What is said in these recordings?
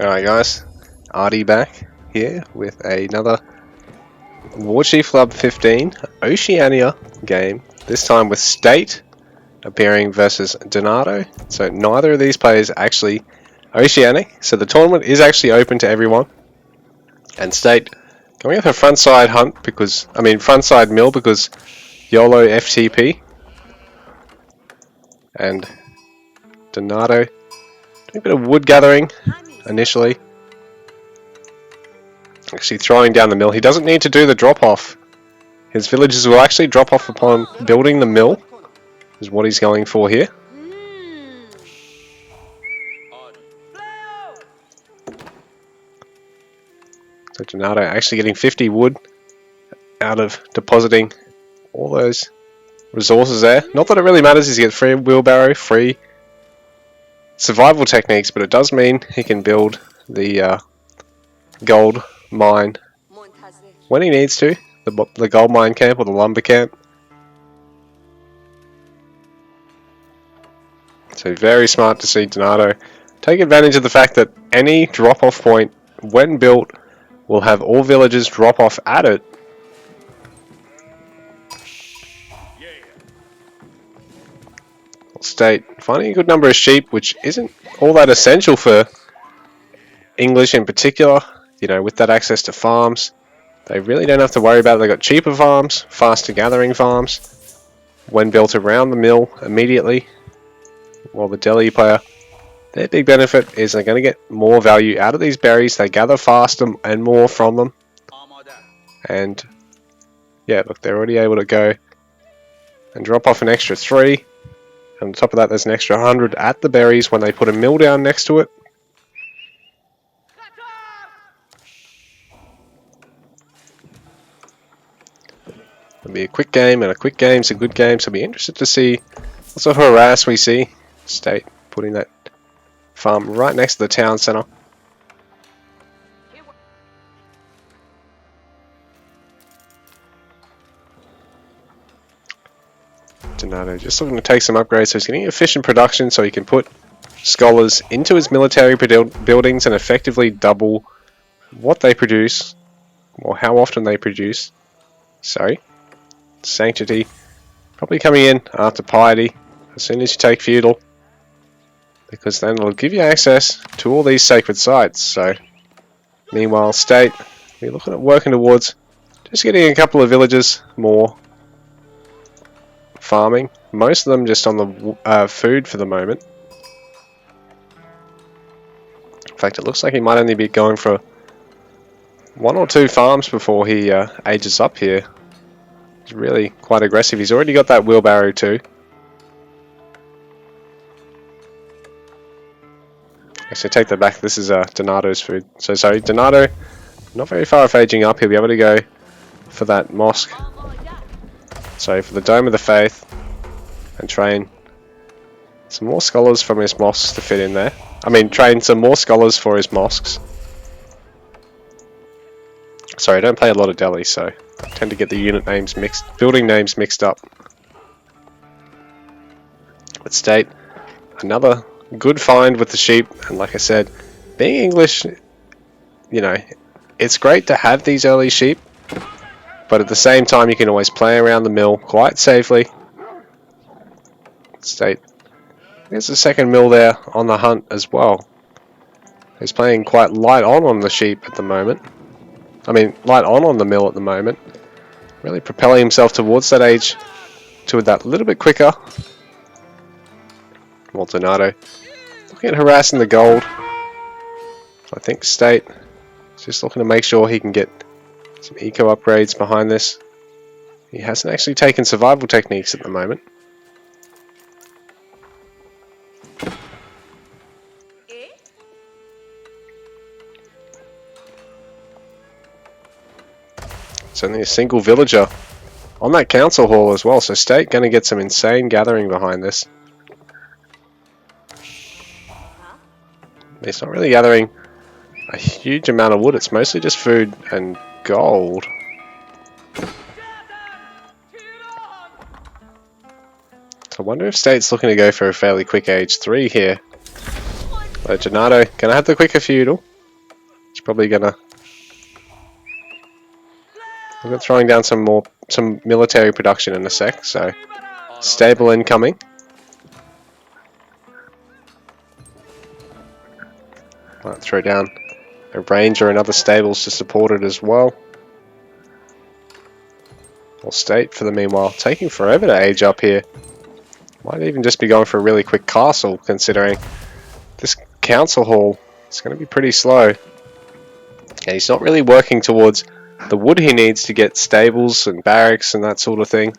Alright guys, Artie back here with another Warchief Club 15 Oceania game, this time with State appearing versus Donato. So neither of these players actually Oceanic, so the tournament is actually open to everyone. And State coming up a frontside hunt because, frontside mill because YOLO FTP. And Donato doing a bit of wood gathering initially. Actually throwing down the mill. He doesn't need to do the drop off. His villagers will actually drop off upon building the mill, is what he's going for here. So Donato actually getting 50 wood out of depositing all those resources there. Not that it really matters, he's get free wheelbarrow, free survival techniques, but it does mean he can build the gold mine when he needs to, the gold mine camp or the lumber camp. So very smart to see Donato take advantage of the fact that any drop-off point, when built, will have all villagers drop off at it. State finding a good number of sheep, which isn't all that essential for English in particular. You know, with that access to farms, they really don't have to worry about it. They've got cheaper farms, faster gathering farms, when built around the mill immediately. While the Delhi player, their big benefit is they're going to get more value out of these berries. They gather faster and more from them. And yeah, look, they're already able to go and drop off an extra 3. And on top of that, there's an extra 100 at the berries when they put a mill down next to it. It'll be a quick game, and a quick game's a good game, so I'll be interested to see what sort of harass we see. State putting that farm right next to the town centre. Donato just looking to take some upgrades, so he's getting efficient production so he can put scholars into his military buildings and effectively double what they produce, or how often they produce. Sorry. Sanctity probably coming in after piety as soon as you take feudal, because then it'll give you access to all these sacred sites. So meanwhile, State, we're looking at working towards just getting a couple of villages more farming, most of them just on the food for the moment. In fact, it looks like he might only be going for 1 or 2 farms before he ages up here. He's really quite aggressive. He's already got that wheelbarrow too. Actually, take that back. This is Donato's food. So sorry, Donato, not very far off aging up. He'll be able to go for that mosque. So for the Dome of the Faith, and train some more scholars from his mosques to fit in there. Train some more scholars for his mosques. Sorry, I don't play a lot of Delhi, so I tend to get the unit names mixed, building names mixed up. But State, another good find with the sheep, and like I said, being English, you know, it's great to have these early sheep, but at the same time you can always play around the mill quite safely. State, there's a second mill there on the hunt as well. He's playing quite light on the sheep at the moment. Light on the mill at the moment. Really propelling himself towards that age to that little bit quicker. Donato looking at harassing the gold. I think State is just looking to make sure he can get some eco upgrades behind this. He hasn't actually taken survival techniques at the moment. It's only a single villager on that council hall as well, so State going to get some insane gathering behind this. It's not really gathering a huge amount of wood, it's mostly just food and gold. So I wonder if State's looking to go for a fairly quick age 3 here. So Donato gonna have the quicker feudal. He's probably gonna look at throwing down some military production in a sec. So stable incoming. Might throw down a ranger and other stables to support it as well. Or state for the meanwhile, taking forever to age up here. Might even just be going for a really quick castle, considering this council hall is going to be pretty slow. And he's not really working towards the wood he needs to get stables and barracks and that sort of thing.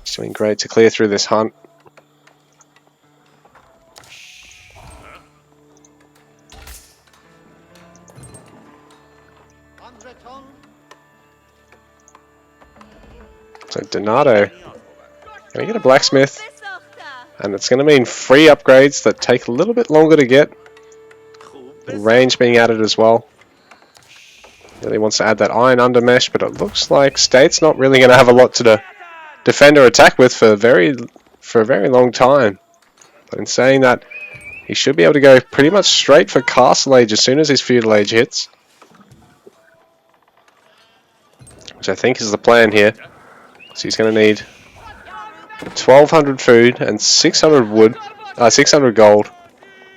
He's doing great to clear through this hunt. So Donato going to get a blacksmith, and it's going to mean free upgrades that take a little bit longer to get. The range being added as well. Really wants to add that iron undermesh, but it looks like State's not really going to have a lot to defend or attack with for a very long time. But in saying that, he should be able to go pretty much straight for Castle Age as soon as his Feudal Age hits. Which I think is the plan here. So he's going to need 1,200 food and 600 wood, 600 gold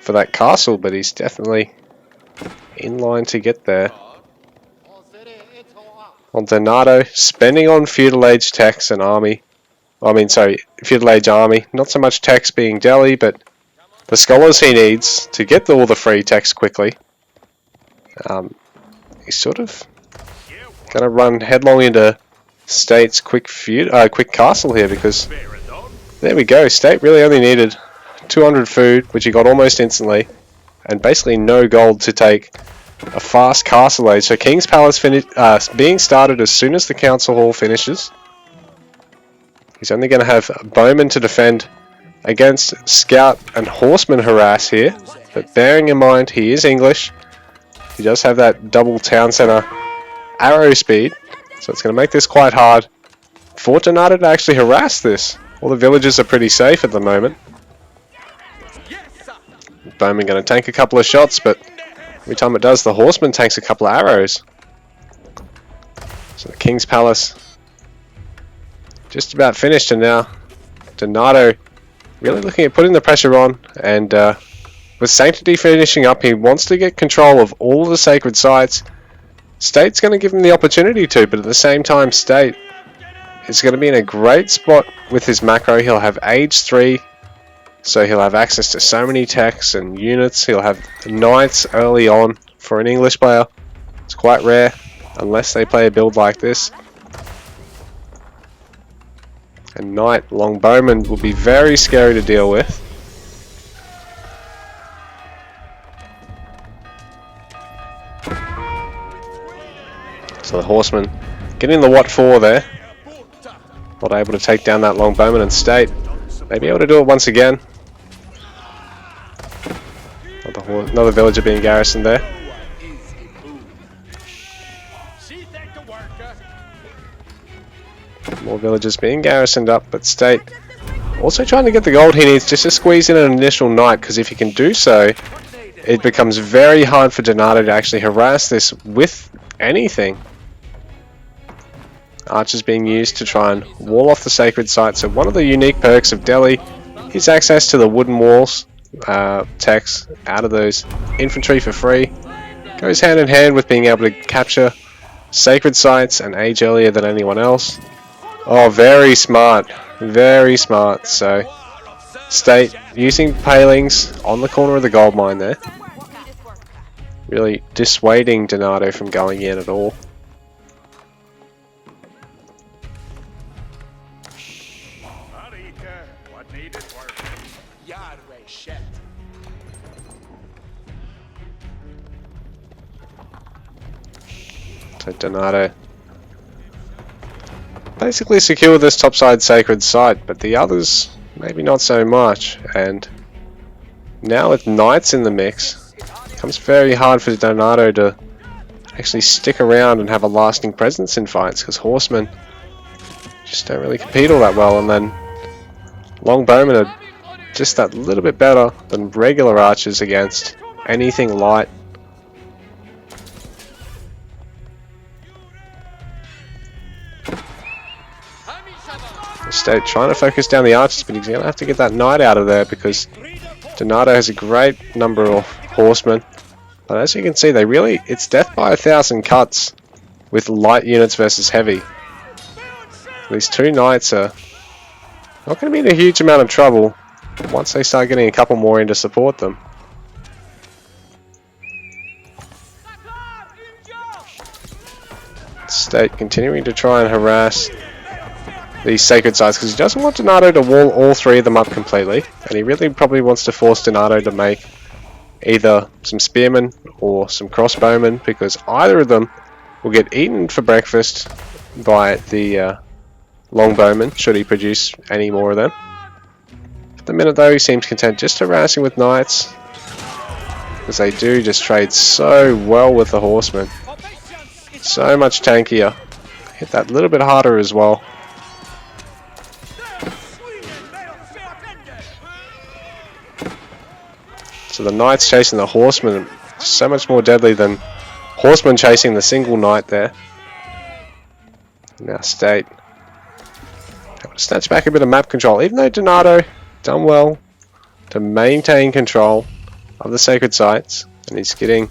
for that castle, but he's definitely in line to get there. On Donato, spending on Feudal Age techs and army. Feudal Age army. Not so much techs being Delhi, but the scholars he needs to get all the free techs quickly. He's sort of going to run headlong into State's quick castle here, because there we go. State really only needed 200 food, which he got almost instantly, and basically no gold to take a fast castle age. So King's Palace being started as soon as the council hall finishes. He's only going to have bowmen to defend against scout and horseman harass here, but bearing in mind he is English, he does have that double town center arrow speed. So it's going to make this quite hard for Donato to actually harass this. All the villages are pretty safe at the moment. Bowman going to tank a couple of shots, but every time it does, the horseman tanks a couple of arrows. So the King's Palace just about finished, and now Donato really looking at putting the pressure on. And with Sanctity finishing up, he wants to get control of all of the sacred sites. State's going to give him the opportunity to, but at the same time, State is going to be in a great spot with his macro. He'll have Age 3, so he'll have access to so many techs and units. He'll have knights early on for an English player. It's quite rare, unless they play a build like this. And knight longbowman will be very scary to deal with. So the horseman getting the Watt 4 there. Not able to take down that longbowman, and State may be able to do it once again. Another villager being garrisoned there. More villagers being garrisoned up, but State also trying to get the gold he needs just to squeeze in an initial knight, because if he can do so, it becomes very hard for Donato to actually harass this with anything. Archers being used to try and wall off the sacred site. So one of the unique perks of Delhi is access to the wooden walls, techs out of those infantry for free. Goes hand in hand with being able to capture sacred sites and age earlier than anyone else. Oh, very smart, very smart. So State using palings on the corner of the gold mine there, really dissuading Donato from going in at all. So Donato basically secure this topside sacred site, but the others maybe not so much. And now with knights in the mix, it becomes very hard for Donato to actually stick around and have a lasting presence in fights, because horsemen just don't really compete all that well. And then longbowmen are just that little bit better than regular archers against anything light. State trying to focus down the archers, but he's going to have to get that knight out of there because Donato has a great number of horsemen. But as you can see, it's death by 1,000 cuts with light units versus heavy. These two knights are not going to be in a huge amount of trouble once they start getting a couple more in to support them. State continuing to try and harass these sacred sites because he doesn't want Donato to wall all three of them up completely, and he really probably wants to force Donato to make either some spearmen or some crossbowmen, because either of them will get eaten for breakfast by the longbowmen should he produce any more of them. At the minute though, he seems content just harassing with knights, because they do just trade so well with the horsemen. So much tankier. Hit that little bit harder as well. So the knights chasing the horsemen are so much more deadly than horsemen chasing the single knight there. Now State able to snatch back a bit of map control, even though Donato done well to maintain control of the sacred sites, and he's getting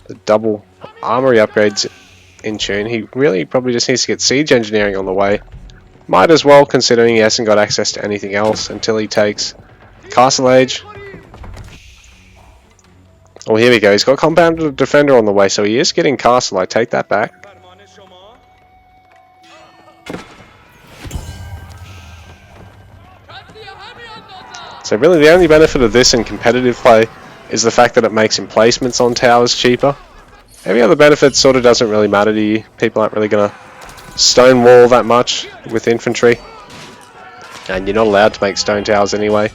the double armory upgrades in tune. He really probably just needs to get siege engineering on the way. Might as well, considering he hasn't got access to anything else until he takes Castle Age. Oh, here we go. He's got Compounded Defender on the way, so he is getting Castle. I take that back. So really the only benefit of this in competitive play is the fact that it makes emplacements on towers cheaper. Every other benefit sort of doesn't really matter to you. People aren't really going to stonewall that much with infantry. And you're not allowed to make stone towers anyway.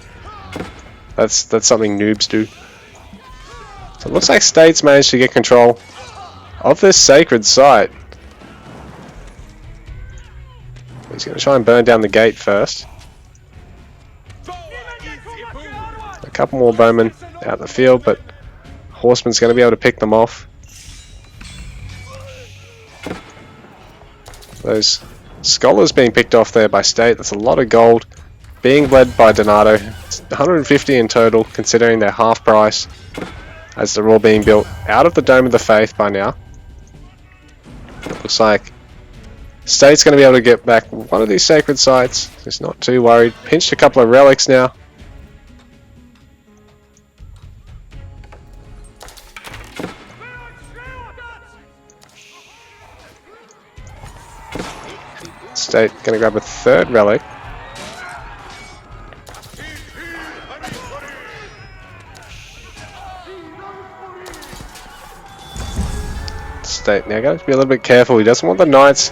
That's something noobs do. So it looks like State's managed to get control of this sacred site. He's going to try and burn down the gate first. A couple more bowmen out in the field, but Horseman's going to be able to pick them off. Those scholars being picked off there by State. That's a lot of gold being led by Donato. It's 150 in total, considering they're half price, as they're all being built out of the Dome of the Faith by now. Looks like State's going to be able to get back one of these sacred sites. He's not too worried. Pinched a couple of relics now. State going to grab a third relic. State now going to be a little bit careful. He doesn't want the knights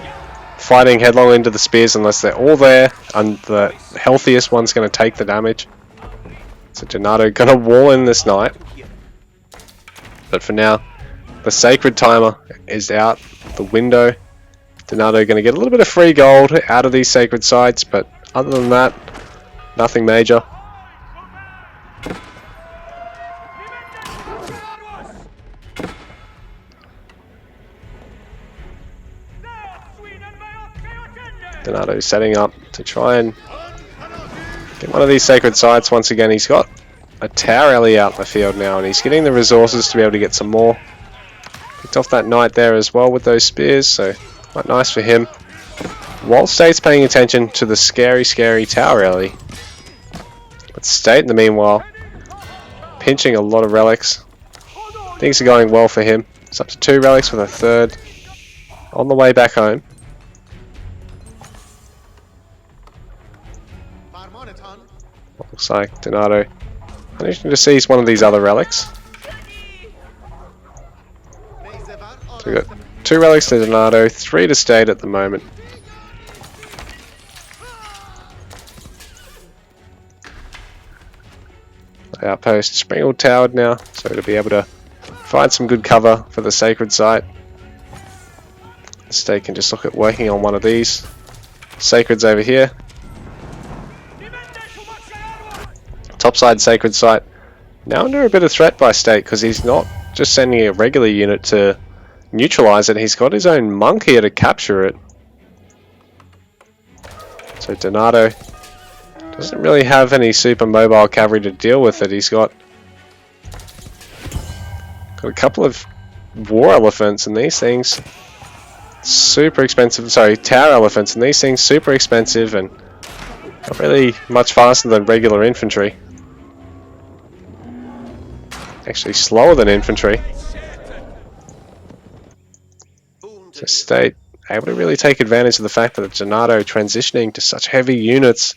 fighting headlong into the spears unless they're all there, and the healthiest one's going to take the damage. So Donato going to wall in this knight. But for now, the sacred timer is out the window. Donato going to get a little bit of free gold out of these sacred sites, but other than that, nothing major. Donato setting up to try and get one of these sacred sites once again. He's got a tower alley out in the field now, and he's getting the resources to be able to get some more. Picked off that knight there as well with those spears, so quite nice for him. While State's paying attention to the scary tower alley. But State in the meanwhile, pinching a lot of relics. Things are going well for him. It's up to 2 relics with a third on the way back home. Looks like Donato managing to seize one of these other relics. So we've got 2 relics to Donato, 3 to State at the moment. The outpost sprinkled towered now, so to be able to find some good cover for the sacred site. State can just look at working on one of these sacreds over here. topside sacred site now under a bit of threat by State, because he's not just sending a regular unit to neutralize it, he's got his own monk here to capture it. So Donato doesn't really have any super mobile cavalry to deal with it. He's got a couple of war elephants, and these things super expensive. Sorry, tower elephants, and these things super expensive and not really much faster than regular infantry. Actually slower than infantry. So State able to really take advantage of the fact that Donato transitioning to such heavy units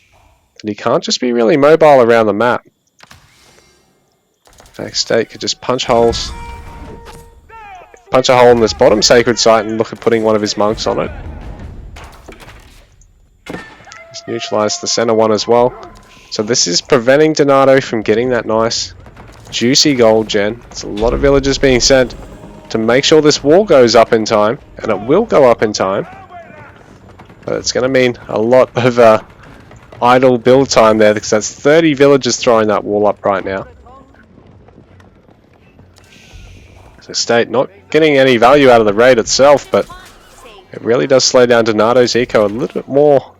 that he can't just be really mobile around the map. In fact, State could just punch holes. Punch a hole in this bottom sacred site and look at putting one of his monks on it. He's neutralized the center one as well. So this is preventing Donato from getting that nice juicy gold gen. There's a lot of villagers being sent to make sure this wall goes up in time, and it will go up in time. But it's going to mean a lot of idle build time there, because that's 30 villagers throwing that wall up right now. So State not getting any value out of the raid itself, but it really does slow down Donato's eco a little bit more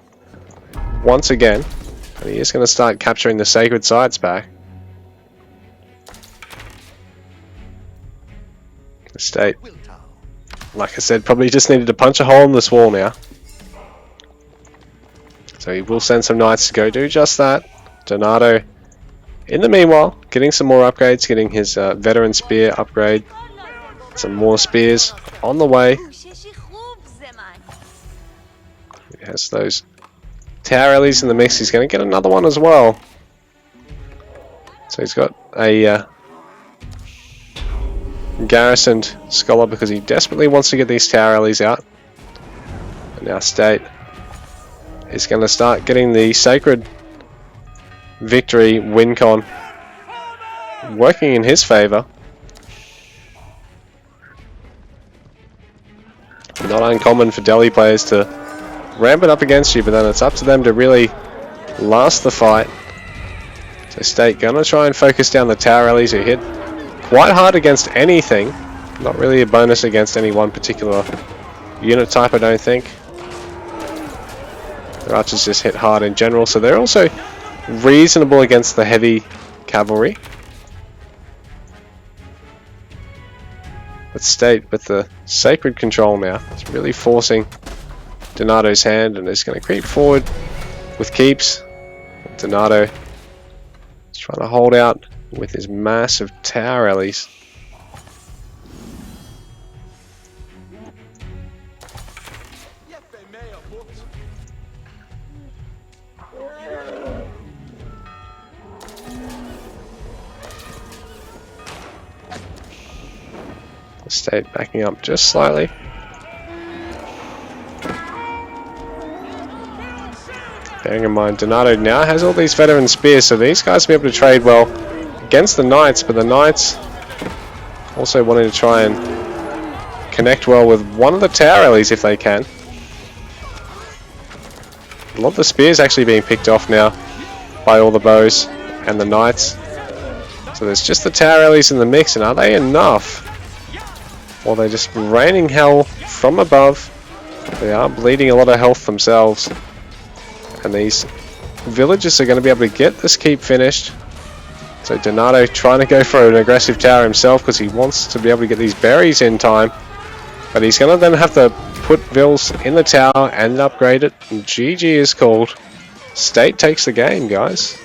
once again. And he is going to start capturing the sacred sites back. The State, like I said, probably just needed to punch a hole in this wall now. So he will send some knights to go do just that. Donato, in the meanwhile, getting some more upgrades, getting his veteran spear upgrade. Some more spears on the way. He has those tower alleys in the mix. He's going to get another one as well. So he's got a garrisoned scholar because he desperately wants to get these tower alleys out. And now State is going to start getting the sacred victory win con working in his favor. Not uncommon for Delhi players to ramp it up against you, but then it's up to them to really last the fight. So State gonna try and focus down the tower alleys, who hit quite hard against anything. Not really a bonus against any one particular unit type, I don't think. The archers just hit hard in general, so they're also reasonable against the heavy cavalry. But State with the sacred control now, it's really forcing Donato's hand, and is going to creep forward with keeps. Donato is trying to hold out with his massive tower alleys. State backing up just slightly. Bearing in mind, Donato now has all these veteran spears, so these guys will be able to trade well against the knights, but the knights also wanting to try and connect well with one of the tower alleys if they can. A lot of the spears actually being picked off now by all the bows and the knights. So there's just the tower alleys in the mix, and are they enough? Or they're just raining hell from above. They are bleeding a lot of health themselves. And these villagers are going to be able to get this keep finished. So Donato trying to go for an aggressive tower himself because he wants to be able to get these berries in time. But he's going to then have to put vills in the tower and upgrade it. And GG is called. State takes the game, guys.